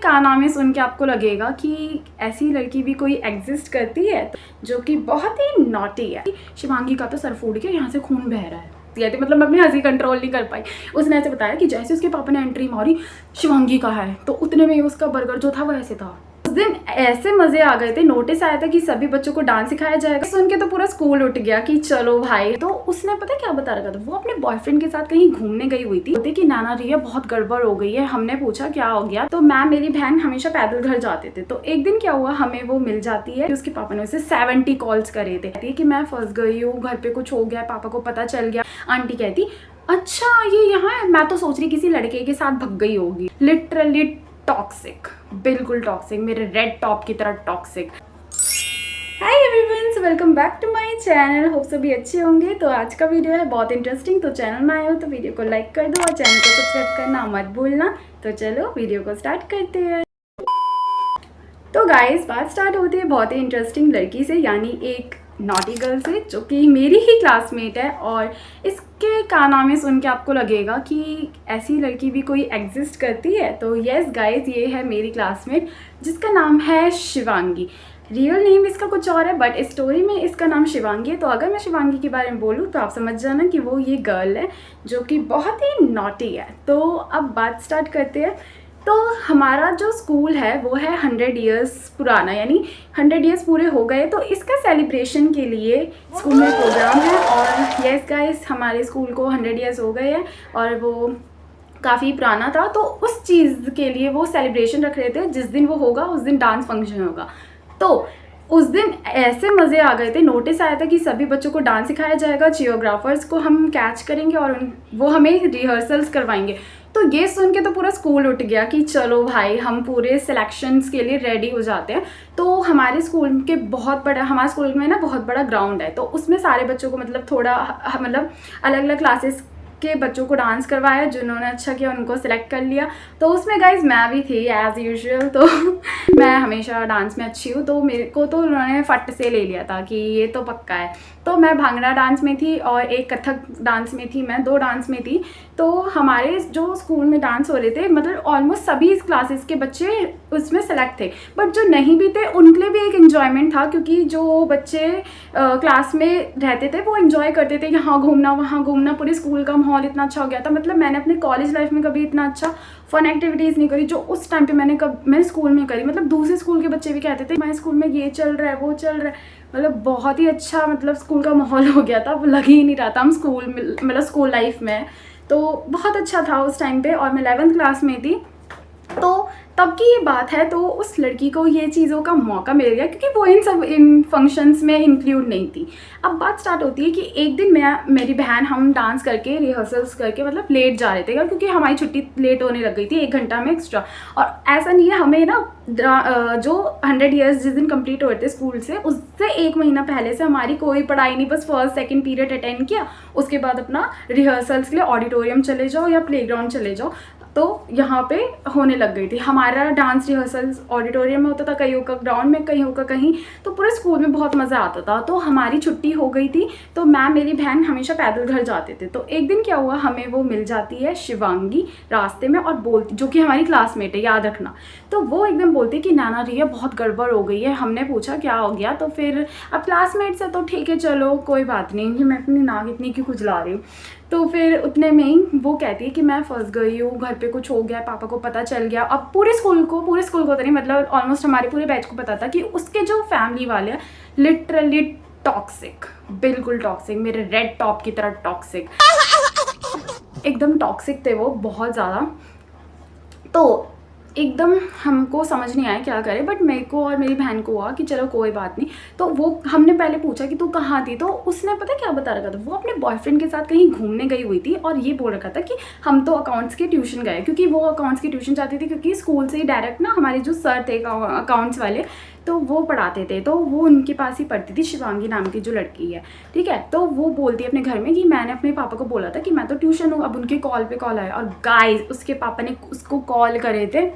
का नाम है सुन के आपको लगेगा कि ऐसी लड़की भी कोई एग्जिस्ट करती है जो कि बहुत ही नॉटी है। शिवांगी का तो सर फूट के यहाँ से खून बह रहा है। मतलब मैं अपनी हंसी कंट्रोल नहीं कर पाई। उसने ऐसे बताया कि जैसे उसके पापा ने एंट्री मारी शिवांगी का है, तो उतने में उसका बर्गर जो था वो ऐसे था। उस दिन ऐसे मजे आ गए थे, नोटिस आया था कि सभी बच्चों को डांस सिखाया जाएगा। सुन के तो पूरा स्कूल उठ गया कि चलो भाई। तो उसने पता क्या बता रखा था, वो अपने बॉयफ्रेंड के साथ कहीं घूमने गई हुई थी। बोलते कि नाना रिया बहुत गड़बड़ हो गई है। हमने पूछा क्या हो गया, तो मैं मेरी बहन हमेशा पैदल घर जाते थे। तो एक दिन क्या हुआ, हमें वो मिल जाती है। उसके पापा ने उसे 70 कॉल्स करे थे कि मैं फंस गई हूँ, घर पे कुछ हो गया, पापा को पता चल गया। आंटी कहती अच्छा ये यहाँ है, मैं तो सोच रही किसी लड़के के साथ भग गई होगी। लिटरली टॉक्सिक, बिल्कुल टॉक्सिक, मेरे रेड टॉप की तरह toxic. Hi everyone, welcome back to my channel. Hope सभी अच्छे होंगे। तो आज का वीडियो है बहुत इंटरेस्टिंग। तो चैनल में आए हो तो वीडियो को लाइक कर दो और चैनल को सब्सक्राइब करना मत भूलना। तो चलो वीडियो को स्टार्ट करते हैं। तो गाइस बात स्टार्ट होती है बहुत ही इंटरेस्टिंग लड़की से, यानी एक नॉटी गर्ल से जो कि मेरी ही क्लासमेट है। और इसके का नाम है सुन के आपको लगेगा कि ऐसी लड़की भी कोई एग्जिस्ट करती है। तो यस गाइस, ये है मेरी क्लासमेट जिसका नाम है शिवांगी। रियल नेम इसका कुछ और है, बट स्टोरी में इसका नाम शिवांगी है। तो अगर मैं शिवांगी के बारे में बोलूँ तो आप समझ जाना कि वो ये गर्ल है जो कि बहुत ही नॉटी है। तो अब बात स्टार्ट करते हैं। तो हमारा जो स्कूल है वो है 100 ईयर्स पुराना, यानी 100 ईयर्स पूरे हो गए। तो इसका सेलिब्रेशन के लिए स्कूल में प्रोग्राम है। और यस गाइस, हमारे स्कूल को 100 ईयर्स हो गए हैं और वो काफ़ी पुराना था। तो उस चीज़ के लिए वो सेलिब्रेशन रख रहे थे। जिस दिन वो होगा उस दिन डांस फंक्शन होगा। तो उस दिन ऐसे मज़े आ गए थे, नोटिस आया था कि सभी बच्चों को डांस सिखाया जाएगा, चियोग्राफर्स को हम कैच करेंगे और वो हमें रिहर्सल्स करवाएंगे। तो ये सुन के तो पूरा स्कूल उठ गया कि चलो भाई हम पूरे सिलेक्शंस के लिए रेडी हो जाते हैं। तो हमारे स्कूल के हमारे स्कूल में ना बहुत बड़ा ग्राउंड है। तो उसमें सारे बच्चों को मतलब थोड़ा मतलब अलग अलग क्लासेस के बच्चों को डांस करवाया। जिन्होंने अच्छा किया उनको सिलेक्ट कर लिया। तो उसमें गाइज मैं भी थी एज यूजुअल। तो मैं हमेशा डांस में अच्छी हूँ, तो मेरे को तो उन्होंने फट से ले लिया था कि ये तो पक्का है। तो मैं भांगड़ा डांस में थी और एक कथक डांस में थी, मैं 2 डांस में थी। तो हमारे जो स्कूल में डांस हो रहे थे, मतलब ऑलमोस्ट सभी क्लासेस के बच्चे उसमें सेलेक्ट थे। बट जो नहीं भी थे उनके लिए भी एक इन्जॉयमेंट था, क्योंकि जो बच्चे क्लास में रहते थे वो इन्जॉय करते थे, यहाँ घूमना वहाँ घूमना। पूरे स्कूल का माहौल इतना अच्छा हो गया था। मतलब मैंने अपने कॉलेज लाइफ में कभी इतना अच्छा फन एक्टिविटीज़ नहीं करी जो उस टाइम पे मैंने स्कूल में करी। मतलब दूसरे स्कूल के बच्चे भी कहते थे हमारे स्कूल में ये चल रहा है वो चल रहा है। मतलब बहुत ही अच्छा मतलब स्कूल का माहौल हो गया था। वो लग ही नहीं रहा था हम स्कूल में, मतलब स्कूल लाइफ में। तो बहुत अच्छा था उस टाइम पे। और मैं 11th क्लास में थी। तो तब की ये बात है। तो उस लड़की को ये चीज़ों का मौका मिल गया क्योंकि वो इन फंक्शंस में इंक्लूड नहीं थी। अब बात स्टार्ट होती है कि एक दिन मेरी बहन हम डांस करके रिहर्सल्स करके मतलब लेट जा रहे थे, क्योंकि हमारी छुट्टी लेट होने लग गई थी 1 घंटा में एक्स्ट्रा। और ऐसा नहीं है, हमें ना जो 100 ईयर्स जिस दिन कंप्लीट हुए थे स्कूल से, उससे 1 महीना पहले से हमारी कोई पढ़ाई नहीं, बस फर्स्ट सेकंड पीरियड अटेंड किया। उसके बाद अपना रिहर्सल्स के लिए ऑडिटोरियम चले जाओ या प्लेग्राउंड चले जाओ। तो यहाँ पे होने लग गई थी। हमारा डांस रिहर्सल्स ऑडिटोरियम में होता था, कहीं होकर ग्राउंड में, कहीं होकर कहीं। तो पूरे स्कूल में बहुत मज़ा आता था। तो हमारी छुट्टी हो गई थी। तो मैं मेरी बहन हमेशा पैदल घर जाते थे। तो एक दिन क्या हुआ, हमें वो मिल जाती है शिवांगी रास्ते में और बोलती, जो कि हमारी क्लासमेट है याद रखना। तो वो एकदम बोलती कि नाना रिया बहुत गड़बड़ हो गई है। हमने पूछा क्या हो गया, तो फिर अब क्लासमेट्स है तो ठीक है चलो कोई बात नहीं, कि मैं अपनी नाक इतनी क्यों खुजला रही हूँ। तो फिर उतने में ही वो कहती है कि मैं फंस गई हूँ, घर पे कुछ हो गया, पापा को पता चल गया। अब पूरे स्कूल को तो नहीं, मतलब ऑलमोस्ट हमारे पूरे बैच को पता था कि उसके जो फैमिली वाले हैं लिटरली टॉक्सिक, बिल्कुल टॉक्सिक, मेरे रेड टॉप की तरह टॉक्सिक, एकदम टॉक्सिक थे वो, बहुत ज़्यादा। तो एकदम हमको समझ नहीं आया क्या करें। बट मेरे को और मेरी बहन को हुआ कि चलो कोई बात नहीं। तो वो हमने पहले पूछा कि तू कहाँ थी, तो उसने पता क्या बता रखा था, वो अपने बॉयफ्रेंड के साथ कहीं घूमने गई हुई थी। और ये बोल रखा था कि हम तो अकाउंट्स के ट्यूशन गए, क्योंकि वो अकाउंट्स की ट्यूशन चाहती थी, क्योंकि स्कूल से ही डायरेक्ट ना हमारे जो सर थे अकाउंट्स वाले, तो वो पढ़ाते थे। तो वो उनके पास ही पढ़ती थी, शिवांगी नाम की जो लड़की है, ठीक है। तो वो बोलती है अपने घर में कि मैंने अपने पापा को बोला था कि मैं तो ट्यूशन हूँ। अब उनके कॉल पे कॉल आया और गाइस उसके पापा ने उसको कॉल करे थे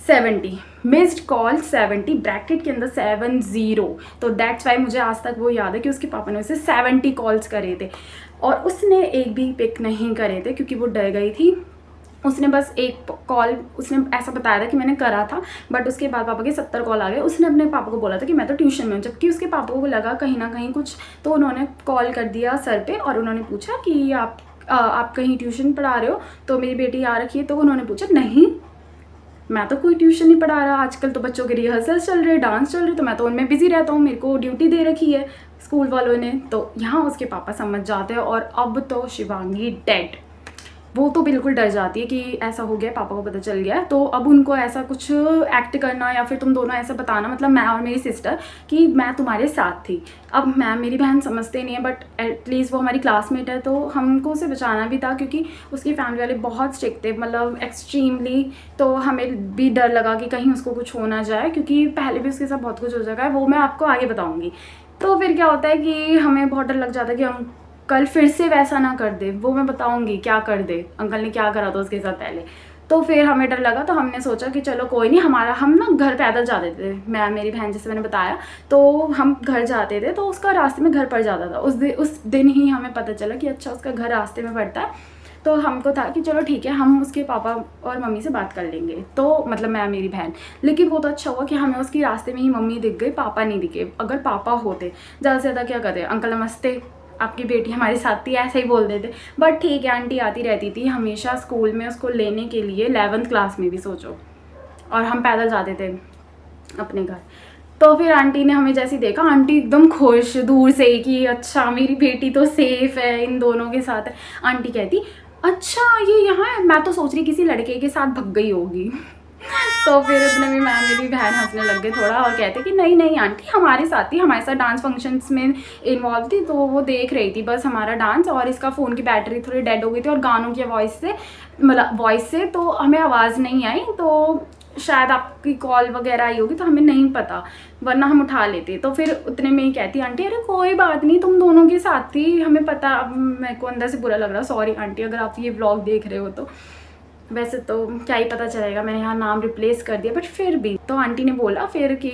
70 मिस्ड कॉल, 70 ब्रैकेट के अंदर 70। तो दैट्स वाई मुझे आज तक वो याद है कि उसके पापा ने उसे 70 कॉल्स करे थे और उसने एक भी पिक नहीं करे थे, क्योंकि वो डर गई थी उसने बस एक कॉल, उसने ऐसा बताया था कि मैंने करा था, बट उसके बाद पापा के 70 कॉल आ गए। उसने अपने पापा को बोला था कि मैं तो ट्यूशन में हूँ, जबकि उसके पापा को लगा कहीं ना कहीं कुछ, तो उन्होंने कॉल कर दिया सर पे और उन्होंने पूछा कि आप कहीं ट्यूशन पढ़ा रहे हो, तो मेरी बेटी आ रखी है। तो उन्होंने पूछा नहीं, मैं तो कोई ट्यूशन नहीं पढ़ा रहा, आजकल तो बच्चों के रिहर्सल चल रहे, डांस चल रहे, तो मैं तो उनमें बिजी रहता हूँ, मेरे को ड्यूटी दे रखी है स्कूल वालों ने। तो यहाँ उसके पापा समझ जाते हैं और अब तो शिवांगी डेड। वो तो बिल्कुल डर जाती है कि ऐसा हो गया, पापा को पता चल गया। तो अब उनको ऐसा कुछ एक्ट करना या फिर तुम दोनों ऐसा बताना, मतलब मैं और मेरी सिस्टर, कि मैं तुम्हारे साथ थी। अब मैं, मेरी बहन समझते नहीं है, बट एटलीस्ट वो हमारी क्लासमेट है, तो हमको उसे बचाना भी था, क्योंकि उसकी फैमिली वाले बहुत स्ट्रिक्ट थे, मतलब एक्सट्रीमली। तो हमें भी डर लगा कि कहीं उसको कुछ हो ना जाए, क्योंकि पहले भी उसके साथ बहुत कुछ हो जाएगा, वो मैं आपको आगे बताऊँगी। तो फिर क्या होता है कि हमें बहुत डर लग जाता है कि हम कल फिर से वैसा ना कर दे, वो मैं बताऊंगी क्या कर दे, अंकल ने क्या करा था उसके साथ पहले। तो फिर हमें डर लगा, तो हमने सोचा कि चलो कोई नहीं, हम ना घर पैदल जाते थे, मैं मेरी बहन, जैसे मैंने बताया, तो हम घर जाते थे, तो उसका रास्ते में घर पड़ जाता था। उस दिन ही हमें पता चला कि अच्छा उसका घर रास्ते में पड़ता है। तो हमको था कि चलो ठीक है, हम उसके पापा और मम्मी से बात कर लेंगे, तो मतलब मैं मेरी बहन। लेकिन वो तो अच्छा हुआ कि हमें उसकी रास्ते में ही मम्मी दिख गई, पापा नहीं दिखे। अगर पापा होते, ज़्यादा से ज़्यादा क्या करते, अंकल नमस्ते, आपकी बेटी हमारे साथ थी, ऐसे ही बोल देते। बट ठीक है, आंटी आती रहती थी हमेशा स्कूल में उसको लेने के लिए, 11th क्लास में भी सोचो, और हम पैदल जाते थे अपने घर। तो फिर आंटी ने हमें जैसे देखा, आंटी एकदम खुश दूर से कि अच्छा मेरी बेटी तो सेफ है, इन दोनों के साथ है। आंटी कहती अच्छा ये यहाँ है, मैं तो सोच रही किसी लड़के के साथ भग गई होगी। तो फिर उसने भी, मैं मेरी बहन हंसने लग गए थोड़ा और कहते कि नहीं नहीं आंटी हमारे साथ थी, हमारे साथ डांस फंक्शंस में इन्वॉल्व थी, तो वो देख रही थी बस हमारा डांस, और इसका फ़ोन की बैटरी थोड़ी डेड हो गई थी, और गानों की वॉइस से, मतलब वॉइस से तो हमें आवाज़ नहीं आई, तो शायद आपकी कॉल वगैरह आई होगी, तो हमें नहीं पता, वरना हम उठा लेते। तो फिर उतने में ही कहती आंटी अरे कोई बात नहीं, तुम दोनों के साथ थी, हमें पता। अब मेरे को अंदर से बुरा लग रहा, सॉरी आंटी अगर आप ये व्लॉग देख रहे हो तो। वैसे तो क्या ही पता चलेगा, मैंने यहाँ नाम रिप्लेस कर दिया, बट फिर भी। तो आंटी ने बोला फिर कि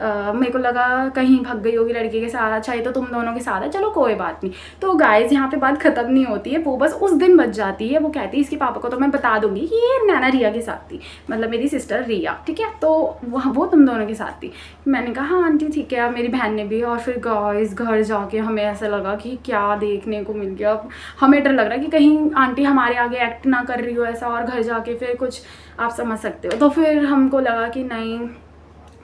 मेरे को लगा कहीं भाग गई होगी लड़के के साथ, अच्छा ये तो तुम दोनों के साथ है, चलो कोई बात नहीं। तो गाइस यहाँ पे बात ख़त्म नहीं होती है, वो बस उस दिन बच जाती है। वो कहती है इसके पापा को तो मैं बता दूंगी कि ये नैना रिया के साथ थी, मतलब मेरी सिस्टर रिया, ठीक है, तो वो तुम दोनों के साथ थी। मैंने कहा हाँ आंटी ठीक है, मेरी बहन ने भी। और फिर गाइस घर जाके हमें ऐसा लगा कि क्या देखने को मिल गया। अब हमें डर लग रहा है कि कहीं आंटी हमारे आगे एक्ट ना कर रही हो ऐसा, और घर जाके फिर कुछ आप समझ सकते हो। तो फिर हमको लगा कि नहीं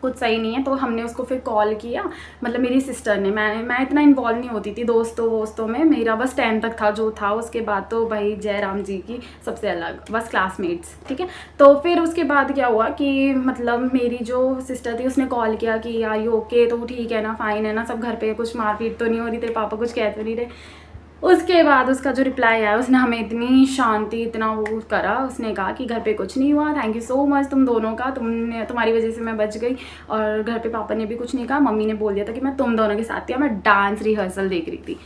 कुछ सही नहीं है, तो हमने उसको फिर कॉल किया, मतलब मेरी सिस्टर ने। मैं इतना इन्वॉल्व नहीं होती थी दोस्तों में, मेरा बस 10 तक था जो था, उसके बाद तो भाई जय राम जी की सबसे अलग, बस क्लासमेट्स, ठीक है। तो फिर उसके बाद क्या हुआ कि मतलब मेरी जो सिस्टर थी उसने कॉल किया कि आर यू ओके, तो ठीक है ना, फाइन है ना, सब घर पे कुछ मारपीट तो नहीं हो रही, तेरे पापा कुछ कह तो नहीं रहे। उसके बाद उसका जो रिप्लाई आया, उसने हमें इतनी शांति, इतना वो करा, उसने कहा कि घर पे कुछ नहीं हुआ, थैंक यू सो मच तुम दोनों का, तुम्हारी वजह से मैं बच गई, और घर पे पापा ने भी कुछ नहीं कहा, मम्मी ने बोल दिया था कि मैं तुम दोनों के साथ थी, मैं डांस रिहर्सल देख रही थी।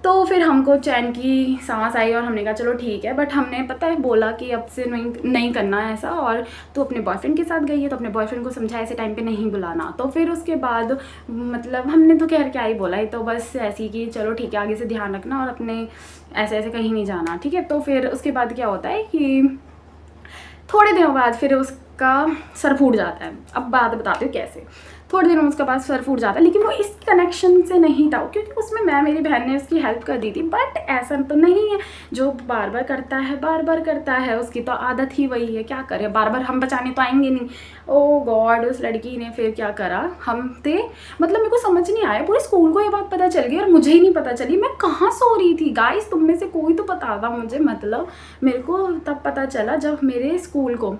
तो फिर हमको चैन की सांस आई और हमने कहा चलो ठीक है। बट हमने पता है बोला कि अब से नहीं करना है ऐसा, और तो अपने बॉयफ्रेंड के साथ गई है तो अपने बॉयफ्रेंड को समझा ऐसे टाइम पे नहीं बुलाना। तो फिर उसके बाद मतलब हमने तो खैर क्या ही बोला, ही तो बस ऐसी कि चलो ठीक है आगे से ध्यान रखना और अपने ऐसे ऐसे कहीं नहीं जाना, ठीक है। तो फिर उसके बाद क्या होता है कि थोड़े दिनों बाद फिर उसका सर फूट जाता है। अब बात बताती हूँ कैसे। थोड़े दिनों उसके बाद सर फूट जाता है, लेकिन वो इस कनेक्शन से नहीं था, क्योंकि उसमें मैं, मेरी बहन ने उसकी हेल्प कर दी थी। बट ऐसा तो नहीं है, जो बार बार करता है उसकी तो आदत ही वही है, क्या करे, बार बार हम बचाने तो आएंगे नहीं। ओ गॉड, उस लड़की ने फिर क्या करा, हम थे, मतलब मेरे को समझ नहीं आया, पूरे स्कूल को ये बात पता चल गई और मुझे ही नहीं पता चली। मैं कहाँ सो रही थी गाइस, तुम में से कोई तो बताता मुझे। मतलब मेरे को तब पता चला जब मेरे स्कूल को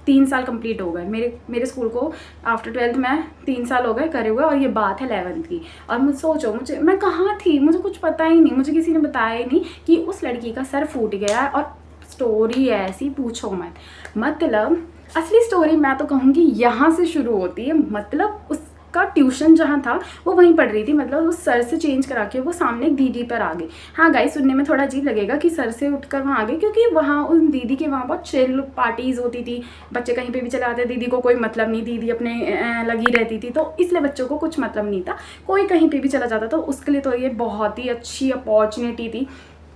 3 साल कंप्लीट हो गए, मेरे स्कूल को आफ्टर 12th में 3 साल हो गए करे हुए, और ये बात है 11th की। और मुझे सोचो, मैं कहाँ थी, मुझे कुछ पता ही नहीं, मुझे किसी ने बताया ही नहीं कि उस लड़की का सर फूट गया है। और स्टोरी ऐसी पूछो मत, मतलब असली स्टोरी मैं तो कहूँगी यहाँ से शुरू होती है। मतलब उसका ट्यूशन जहाँ था वो वहीं पढ़ रही थी, मतलब उस सर से चेंज करा के वो सामने एक दीदी पर आ गई। हाँ गाइस, सुनने में थोड़ा अजीब लगेगा कि सर से उठकर वहाँ आ गई, क्योंकि वहाँ उन दीदी के वहाँ बहुत चिल पार्टीज़ होती थी, बच्चे कहीं पे भी चले आते, दीदी को कोई मतलब नहीं, दीदी अपने लगी रहती थी, तो इसलिए बच्चों को कुछ मतलब नहीं था, कोई कहीं पर भी चला जाता, तो उसके लिए तो ये बहुत ही अच्छी अपॉर्चुनिटी थी।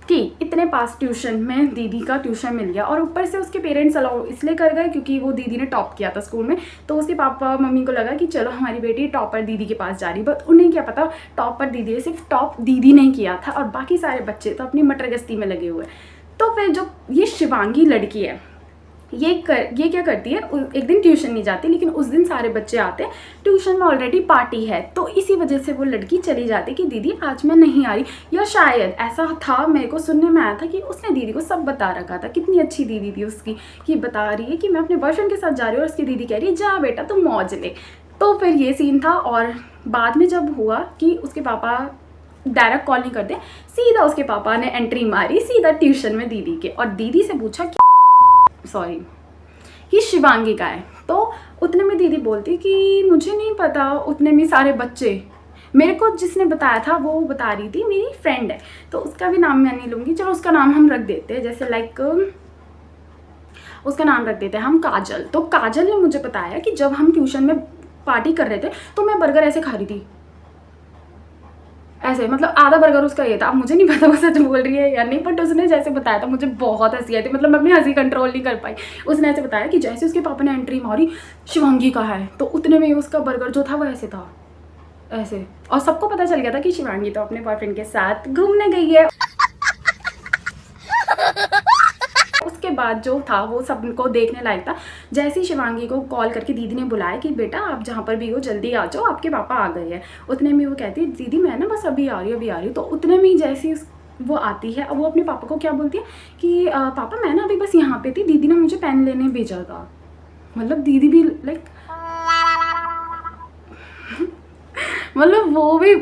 कि इतने पास ट्यूशन में दीदी का ट्यूशन मिल गया, और ऊपर से उसके पेरेंट्स अलाउ इसलिए कर गए क्योंकि वो दीदी ने टॉप किया था स्कूल में। तो उसके पापा मम्मी को लगा कि चलो हमारी बेटी टॉपर दीदी के पास जा रही, बट उन्हें क्या पता टॉपर दीदी ने सिर्फ टॉप दीदी ने किया था और बाकी सारे बच्चे तो अपनी मटर गश्ती में लगे हुए। तो फिर जो ये शिवांगी लड़की है ये क्या करती है, एक दिन ट्यूशन नहीं जाती, लेकिन उस दिन सारे बच्चे आते हैं, ट्यूशन में ऑलरेडी पार्टी है, तो इसी वजह से वो लड़की चली जाती कि दीदी आज मैं नहीं आ रही, या शायद ऐसा था, मेरे को सुनने में आया था कि उसने दीदी को सब बता रखा था। कितनी अच्छी दीदी थी उसकी कि बता रही है कि मैं अपने बॉयफ्रेंड के साथ जा रही हूँ, और उसकी दीदी कह रही है जा बेटा तुम मौज ले। तो फिर ये सीन था, और बाद में जब हुआ कि उसके पापा डायरेक्ट कॉल नहीं करते, सीधा उसके पापा ने एंट्री मारी सीधा ट्यूशन में दीदी के, और दीदी से पूछा कि कि शिवांगी का है। तो उतने में दीदी बोलती कि मुझे नहीं पता। उतने में सारे बच्चे, मेरे को जिसने बताया था वो बता रही थी मेरी फ्रेंड है, तो उसका भी नाम मैं नहीं लूँगी, चलो उसका नाम हम रख देते हैं, जैसे लाइक उसका नाम रख देते हैं हम काजल। तो काजल ने मुझे बताया कि जब हम ट्यूशन में पार्टी कर रहे थे तो मैं बर्गर ऐसे खा रही थी, ऐसे मतलब आधा बर्गर उसका ये था। अब मुझे नहीं पता वो सच बोल रही है या नहीं, बट उसने जैसे बताया था मुझे बहुत हंसी आई थी, मतलब मैं अपनी हंसी कंट्रोल नहीं कर पाई। उसने ऐसे बताया कि जैसे उसके पापा ने एंट्री मारी शिवांगी का है, तो उतने में उसका बर्गर जो था वो ऐसे था, ऐसे, और सबको पता चल गया था कि शिवांगी तो अपने बॉयफ्रेंड के साथ घूमने गई है। उसके बाद जो था वो सबको देखने लायक था। जैसे ही शिवांगी को कॉल करके दीदी ने बुलाया कि बेटा आप जहाँ पर भी हो जल्दी आ जाओ, आपके पापा आ गए हैं। उतने में वो कहती है दीदी मैं ना बस अभी आ रही हूँ। तो उतने में ही जैसे वो आती है, वो अपने पापा को क्या बोलती है कि पापा मैं ना अभी बस यहाँ पे थी, दीदी ने मुझे पेन लेने भेजा था। मतलब दीदी भी लाइक मतलब वो भी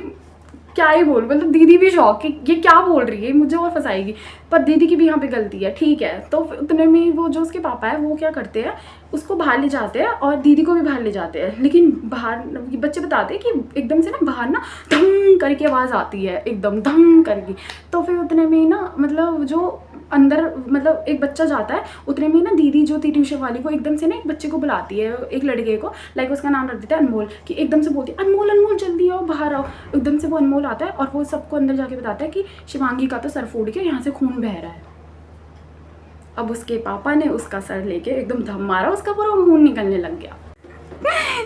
क्या ही बोल, मतलब दीदी भी शौक कि ये क्या बोल रही है, मुझे और फंसाएगी। पर दीदी की भी यहाँ पे गलती है, ठीक है। तो उतने में वो जो उसके पापा है वो क्या करते हैं, उसको बाहर ले जाते हैं और दीदी को भी बाहर ले जाते हैं। लेकिन बाहर बच्चे बताते हैं कि एकदम से ना बाहर ना धम करके आवाज़ आती है, एकदम धम करके। तो फिर उतने में ना मतलब जो अंदर मतलब एक बच्चा जाता है, उतने में ना दीदी जो थी ट्यूशन वाली को एकदम से ना एक बच्चे को बुलाती है, एक लड़के को, लाइक उसका नाम रख देता है अनमोल, कि एकदम से बोलती है अनमोल अनमोल जल्दी आओ बाहर आओ। एकदम से वो अनमोल आता है और वो सबको अंदर जाके बताता है कि शिवांगी का तो सर फूट गया, यहाँ से खून बह रहा है। अब उसके पापा ने उसका सर लेके एकदम धम मारा, उसका पूरा खून निकलने लग गया।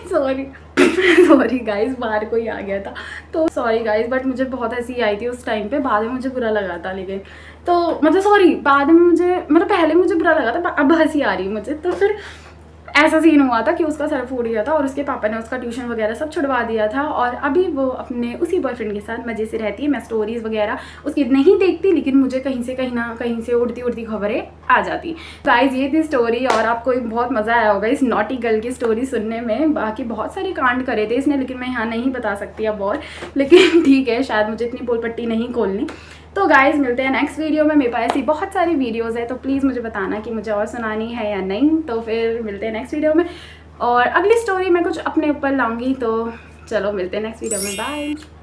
सॉरी गाइस, बाहर कोई आ गया था तो सॉरी गाइस, बट मुझे बहुत हंसी आई थी उस टाइम पे। बाद में मुझे बुरा लगा था, लेकिन तो मतलब सॉरी, बाद में मुझे मतलब पहले मुझे बुरा लगा था, अब हंसी आ रही है मुझे। तो फिर ऐसा सीन हुआ था कि उसका सर फूट गया था और उसके पापा ने उसका ट्यूशन वगैरह सब छुड़वा दिया था, और अभी वो अपने उसी बॉयफ्रेंड के साथ मज़े से रहती है। मैं स्टोरीज़ वगैरह उसकी नहीं देखती, लेकिन मुझे कहीं से कहीं ना कहीं से उड़ती उड़ती खबरें आ जाती। गाइस ये थी स्टोरी, और आपको बहुत मज़ा आया होगा इस नॉटी गर्ल की स्टोरी सुनने में। बाकी बहुत सारे कांड करे थे इसने, लेकिन मैं यहाँ नहीं बता सकती अब और, लेकिन ठीक है, शायद मुझे इतनी पोल पट्टी नहीं खोलनी। तो गाइज़ मिलते हैं नेक्स्ट वीडियो में। मेरे पास ऐसी बहुत सारी वीडियोज़ है, तो प्लीज़ मुझे बताना कि मुझे और सुनानी है या नहीं। तो फिर मिलते हैं नेक्स्ट वीडियो में, और अगली स्टोरी मैं कुछ अपने ऊपर लाऊंगी। तो चलो मिलते हैं नेक्स्ट वीडियो में, बाय।